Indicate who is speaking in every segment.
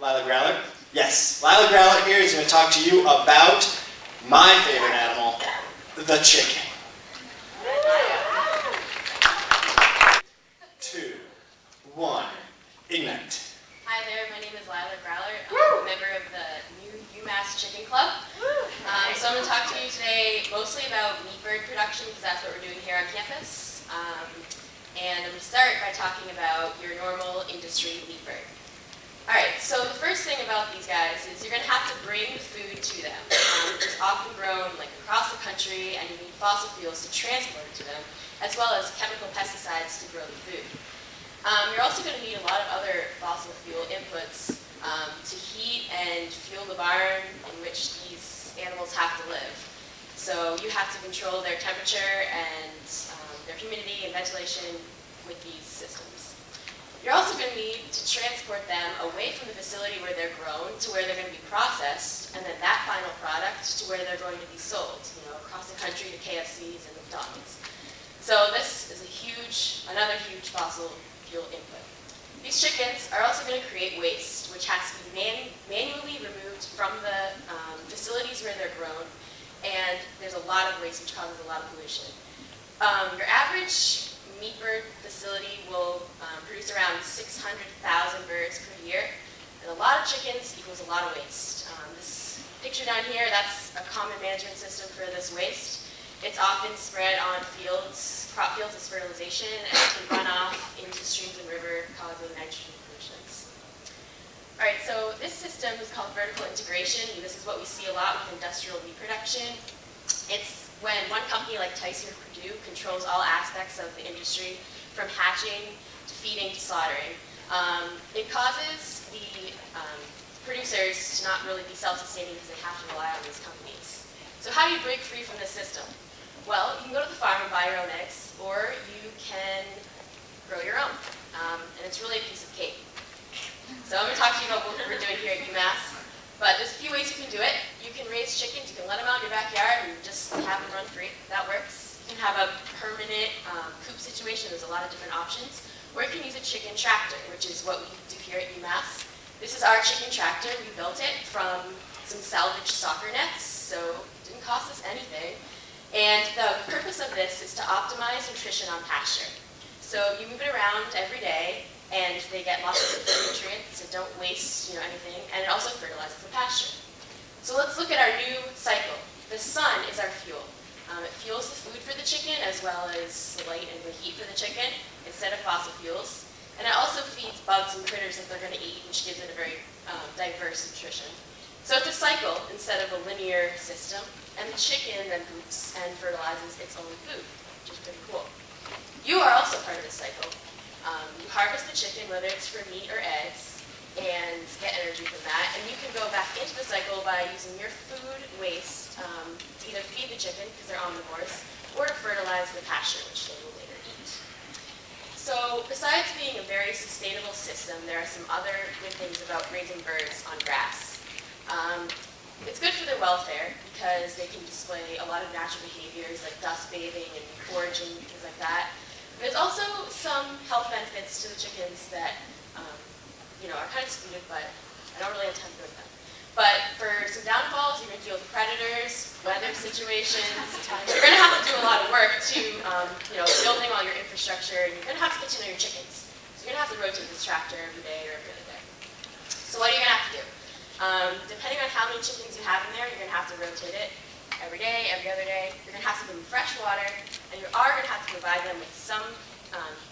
Speaker 1: Lila Growler? Yes, Lila Growler here is going to talk to you about my favorite animal, the chicken. 2, 1, ignite.
Speaker 2: Hi there, my name is Lila Growler. I'm a member of the new UMass Chicken Club. So I'm going to talk to you today mostly about meat bird production because that's what we're doing here on campus. And I'm going to start by talking about your normal industry meat bird. Alright, so the first thing about these guys is you're going to have to bring food to them. It's often grown like across the country and you need fossil fuels to transport it to them, as well as chemical pesticides to grow the food. You're also going to need a lot of other fossil fuel inputs to heat and fuel the barn in which these animals have to live. So you have to control their temperature and their humidity and ventilation with these systems. You're also going to need to transport them away from the facility where they're grown to where they're going to be processed, and then that final product to where they're going to be sold, across the country to KFCs and McDonald's. So this is another huge fossil fuel input. These chickens are also going to create waste, which has to be manually removed from the facilities where they're grown, and there's a lot of waste, which causes a lot of pollution. Your average meat bird facility will produce around 600,000 birds per year, and a lot of chickens equals a lot of waste. This picture down here, that's a common management system for this waste. It's often spread on crop fields as fertilization, and it can run off into streams and rivers, causing nitrogen pollutions. Alright, so this system is called vertical integration, and this is what we see a lot with industrial meat production. It's when one company like Tyson or Purdue controls all aspects of the industry, from hatching to feeding to slaughtering. It causes the producers to not really be self-sustaining because they have to rely on these companies. So how do you break free from this system? Well, you can go to the farm and buy your own eggs, or you can grow your own. And it's really a piece of cake. So I'm going to talk to you about what we're doing here at UMass. But there's a few ways you can do it. You can raise chickens, you can let them out in your backyard and just have them run free. That works. You can have a permanent coop situation. There's a lot of different options. Or you can use a chicken tractor, which is what we do here at UMass. This is our chicken tractor. We built it from some salvaged soccer nets, so it didn't cost us anything. And the purpose of this is to optimize nutrition on pasture. So you move it around every day, and they get lots of nutrients, so don't waste anything, and it also fertilizes the pasture. So let's look at our new cycle. The sun is our fuel. It fuels the food for the chicken as well as the light and the heat for the chicken instead of fossil fuels. And it also feeds bugs and critters that they're going to eat, which gives it a very diverse nutrition. So it's a cycle instead of a linear system, and the chicken then poops and fertilizes its own food, which is pretty cool. You are also part of this cycle. You harvest the chicken, whether it's for meat or eggs, and get energy from that. And you can go back into the cycle by using your food waste to either feed the chicken, because they're omnivores, or to fertilize the pasture, which they will later eat. So besides being a very sustainable system, there are some other good things about raising birds on grass. It's good for their welfare because they can display a lot of natural behaviors like dust bathing and foraging, things like that. There's also some health benefits to the chickens that are kind of excluded, but I don't really intend to go with them. But for some downfalls, you're going to deal with predators, weather situations. You're going to have to do a lot of work to, building all your infrastructure, and you're going to have to get to know your chickens. So you're going to have to rotate this tractor every day or every other day. So what are you going to have to do? Depending on how many chickens you have in there, you're going to have to rotate it every day, every other day. You're going to have to give them fresh water, and you are going to have to provide them with some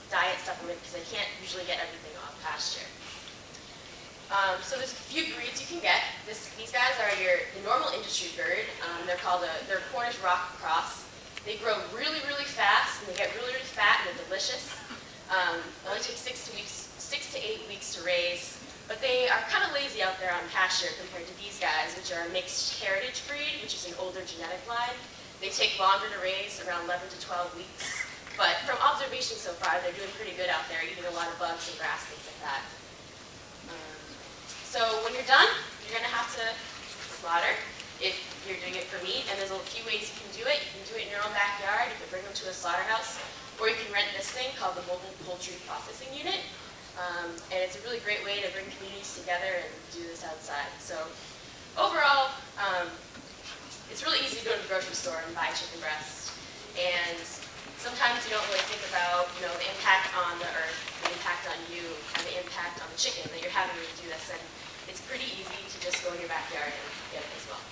Speaker 2: diet supplement because they can't usually get everything off pasture. So there's a few breeds you can get. These guys are the normal industry bird. They're Cornish rock cross. They grow really, really fast, and they get really, really fat, and they're delicious. It only takes 6 to 8 weeks to raise, but they are kind of lazy out there on pasture compared to these guys, which are a mixed heritage breed, which is an older genetic line. They take longer to raise, around 11 to 12 weeks. But from observation so far, they're doing pretty good out there, eating a lot of bugs and grass, things like that. So when you're done, you're going to have to slaughter if you're doing it for meat, and there's a few ways you can do it. You can do it in your own backyard, you can bring them to a slaughterhouse, or you can rent this thing called the Mobile Poultry Processing Unit. And it's a really great way to bring communities together and do this outside. So overall, it's really easy to go to the grocery store and buy chicken breast. And sometimes you don't really think about, the impact on the earth, the impact on you, and the impact on the chicken that you're having to do this. And it's pretty easy to just go in your backyard and get it as well.